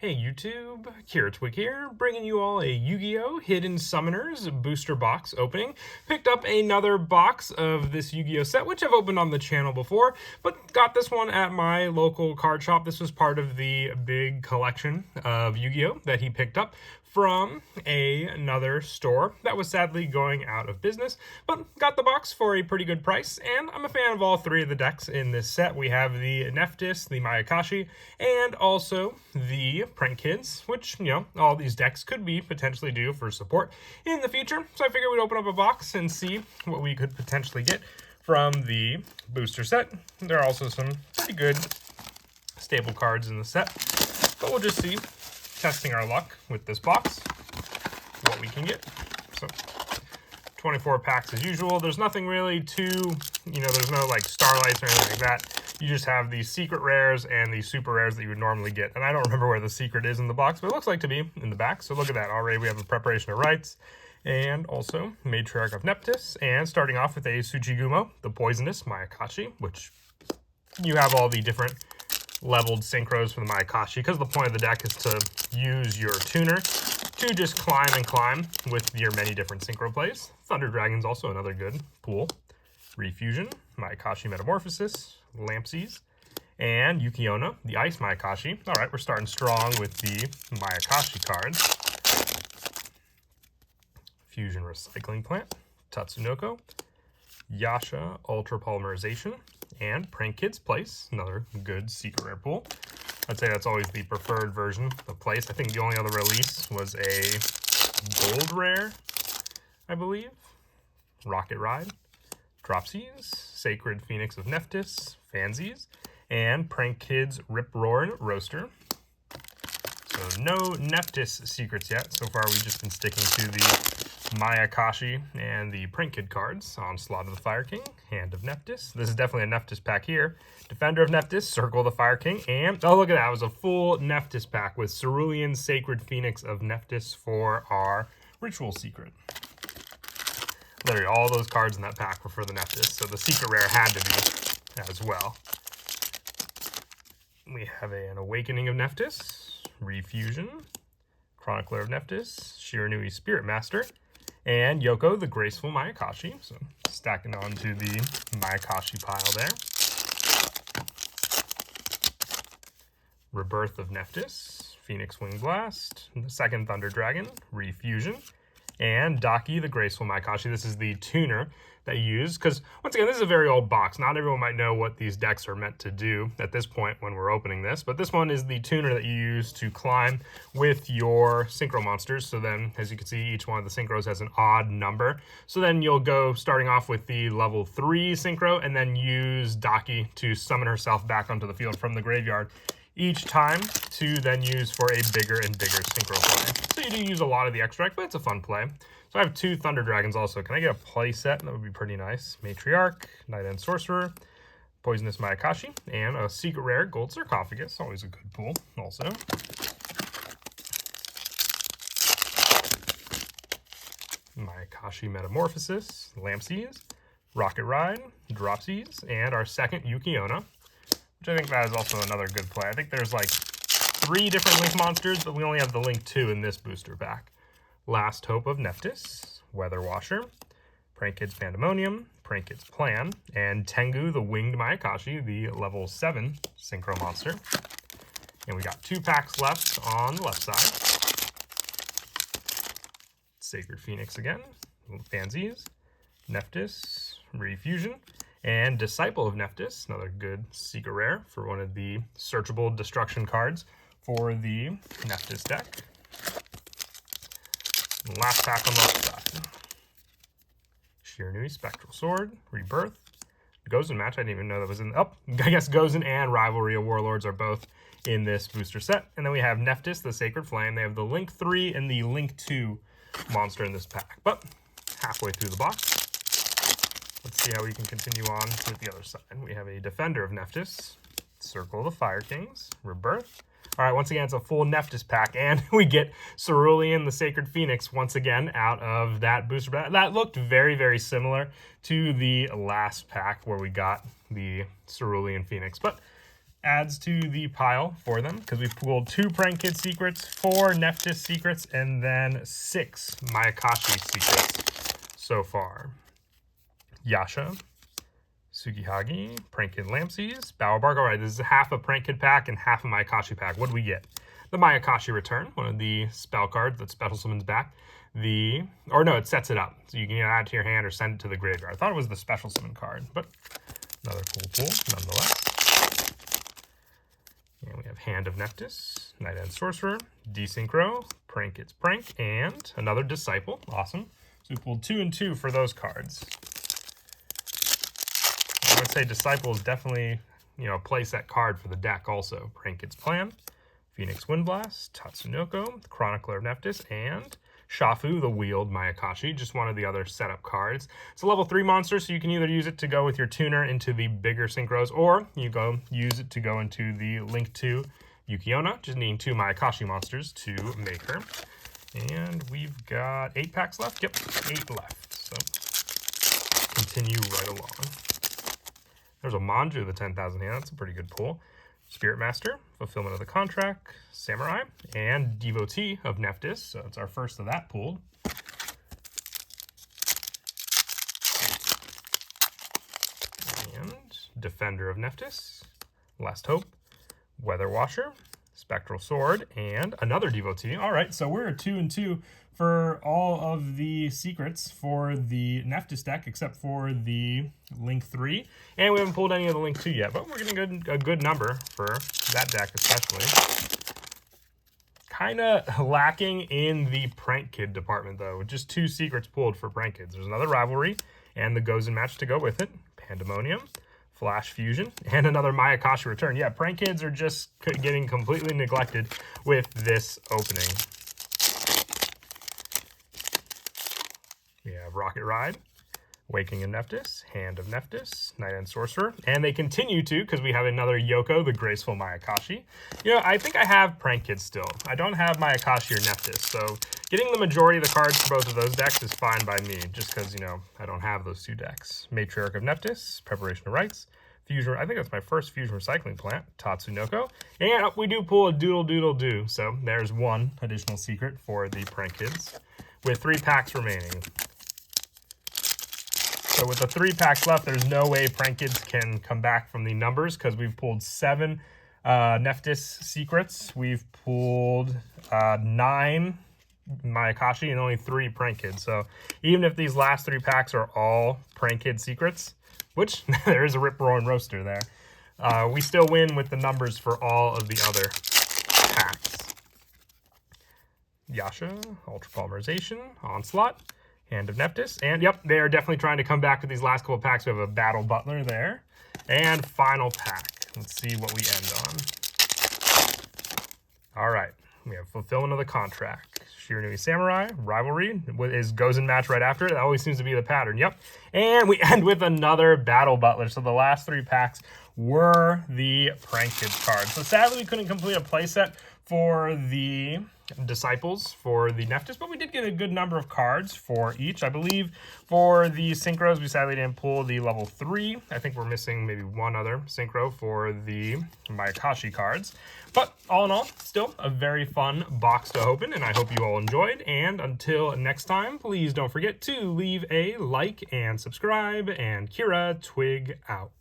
Hey YouTube, Twig here, bringing you all a Yu-Gi-Oh! Hidden Summoners booster box opening. Picked up another box of this Yu-Gi-Oh! Set, which I've opened on the channel before, but got this one at my local card shop. This was part of the big collection of Yu-Gi-Oh! That he picked up from another store that was sadly going out of business, but got the box for a pretty good price, and I'm a fan of all three of the decks in this set. We have the Nephthys, the Mayakashi, and also the Prank Kids, which, you know, all these decks could be potentially due for support in the future, so I figured we'd open up a box and see what we could potentially get from the booster set. There are also some pretty good staple cards in the set, but we'll just see, testing our luck with this box, what we can get. So 24 packs as usual. There's nothing really too, there's no like starlights or anything like that. You just have the secret rares and the super rares that you would normally get. And I don't remember where the secret is in the box, but it looks like to be in the back. So look at that. Already we have a preparation of rites and also matriarch of Nephthys. And starting off with a Tsuchigumo, the poisonous Mayakashi, which you have all the different leveled synchros for the Mayakashi, because the point of the deck is to use your tuner to just climb and climb with your many different synchro plays. Thunder Dragon's also another good pool. Refusion, Mayakashi Metamorphosis, Lampsies, and Yukiono, the Ice Mayakashi. All right, we're starting strong with the Mayakashi cards. Fusion Recycling Plant, Tatsunoko, Yasha Ultra Polymerization, and Prank Kids Place, another good secret rare pool. I'd say that's always the preferred version of Place. I think the only other release was a gold rare, I believe. Rocket Ride, Dropsies, Sacred Phoenix of Nephthys, Fansies, and Prank Kids Rip Roarin' Roaster. So no Nephthys secrets yet. So far we've just been sticking to the Mayakashi and the Prank Kid cards. Onslaught of the Fire King, Hand of Nephthys. This is definitely a Nephthys pack here. Defender of Nephthys, Circle of the Fire King, and oh look at that, it was a full Nephthys pack with Cerulean Sacred Phoenix of Nephthys for our Ritual Secret. Literally all those cards in that pack were for the Nephthys, so the secret rare had to be as well. We have an Awakening of Nephthys, Refusion, Chronicler of Nephthys, Shiranui Spirit Master, and Yoko, the Graceful Mayakashi. So stacking onto the Mayakashi pile there. Rebirth of Nephthys, Phoenix Wing Blast, the second Thunder Dragon, Refusion, and Daki, the Graceful Mayakashi. This is the tuner that you use, because once again, this is a very old box. Not everyone might know what these decks are meant to do at this point when we're opening this, but this one is the tuner that you use to climb with your synchro monsters. So then, as you can see, each one of the synchros has an odd number. So then you'll go starting off with the level 3 synchro, and then use Daki to summon herself back onto the field from the graveyard each time to then use for a bigger and bigger synchro play. So you do use a lot of the extract, but it's a fun play. So I have 2 Thunder Dragons also. Can I get a play set? That would be pretty nice. Matriarch, Night End Sorcerer, Poisonous Mayakashi, and a secret rare Gold Sarcophagus. Always a good pool also. Mayakashi Metamorphosis, Lampsies, Rocket Ride, Dropsies, and our second Yukiono, which I think that is also another good play. I think there's like 3 different Link monsters, but we only have the Link 2 in this booster pack. Last Hope of Nephthys, Weather Washer, Prank Kids Pandemonium, Prank Kids Plan, and Tengu, the Winged Mayakashi, the level 7 synchro monster. And we got 2 packs left on the left side. Sacred Phoenix again, Fansies, Nephthys, Refusion, and Disciple of Nephthys, another good secret rare for one of the searchable destruction cards for the Nephthys deck. And last pack on the left side. Shiranui Spectral Sword, Rebirth, Gozen Match. I didn't even know that was in. Oh, I guess Gozen and Rivalry of Warlords are both in this booster set. And then we have Nephthys, the Sacred Flame. They have the Link 3 and the Link 2 monster in this pack. But halfway through the box, let's see how we can continue on with the other side. We have a Defender of Nephthys, Circle of the Fire Kings, Rebirth. All right, once again, it's a full Nephthys pack, and we get Cerulean, the Sacred Phoenix, once again out of that booster pack. That looked very, very similar to the last pack where we got the Cerulean Phoenix, but adds to the pile for them because we've pulled 2 Prank Kid secrets, 4 Nephthys secrets, and then 6 Mayakashi secrets so far. Yasha, Sugihagi, Prank Kid Lampsies, Bowerbark. All right, this is half a Prank Kid pack and half a Mayakashi pack. What do we get? The Mayakashi Return, one of the spell cards that special summons back. It sets it up. So you can either add it to your hand or send it to the graveyard. I thought it was the special summon card, but another cool pull nonetheless. And we have Hand of Nephthys, Night End Sorcerer, Desynchro, Prank Kid's Prank, and another Disciple. Awesome. So we pulled 2 and 2 for those cards. I would say Disciple is definitely, a playset card for the deck also. Prank Kid's Plan, Phoenix Windblast, Tatsunoko, Chronicler of Nephthys, and Shafu, the Wheeled Mayakashi, just one of the other setup cards. It's a level 3 monster, so you can either use it to go with your tuner into the bigger synchros, or you use it to go into the Link 2 Yukioh, just needing 2 Mayakashi monsters to make her. And we've got 8 packs left. Yep, 8 left. So continue right along. There's a Manju, the 10,000 hand. That's a pretty good pull. Spirit Master, Fulfillment of the Contract, Samurai, and Devotee of Nephthys. So it's our first of that pulled. And Defender of Nephthys, Last Hope, Weather Washer, Spectral Sword, and another Devotee. All right, so we're 2 and 2 for all of the secrets for the Nephthys deck, except for the Link 3. And we haven't pulled any of the Link 2 yet, but we're getting a good number for that deck especially. Kind of lacking in the Prank Kid department, though. Just 2 secrets pulled for Prank Kids. There's another Rivalry, and the Gozen match to go with it. Pandemonium, Flash Fusion, and another Mayakashi Return. Yeah, Prank Kids are just getting completely neglected with this opening. We have Rocket Ride, Waking of Nephthys, Hand of Nephthys, Night End Sorcerer, and they continue to, because we have another Yoko, the Graceful Mayakashi. I think I have Prank Kids still. I don't have Mayakashi or Nephthys, so getting the majority of the cards for both of those decks is fine by me, just because, I don't have those 2 decks. Matriarch of Nephthys, Preparation of Rites, Fusion, I think that's my first Fusion Recycling Plant, Tatsunoko, and we do pull a Doodle Doodle Doo, so there's 1 additional secret for the Prank Kids, with 3 packs remaining. So with the 3 packs left, there's no way Prank Kids can come back from the numbers because we've pulled 7 Nephthys secrets. We've pulled 9 Mayakashi and only 3 Prank Kids. So even if these last 3 packs are all Prank Kid secrets, which there is a Rip Roaring Roaster there, we still win with the numbers for all of the other packs. Yasha, Ultra Polymerization, Onslaught, Hand of Nephthys, and yep, they are definitely trying to come back with these last couple of packs. We have a Battle Butler there, and final pack. Let's see what we end on. All right, we have Fulfillment of the Contract, Shiranui Samurai, Rivalry goes in match right after it. That always seems to be the pattern. Yep, and we end with another Battle Butler. So the last 3 packs were the Prank Kids cards. So sadly, we couldn't complete a playset for the Disciples for the Nephthys, but we did get a good number of cards for each. I believe for the Synchros, we sadly didn't pull the level 3. I think we're missing maybe 1 other Synchro for the Mayakashi cards. But all in all, still a very fun box to open, and I hope you all enjoyed. And until next time, please don't forget to leave a like and subscribe, and Kira Twig out.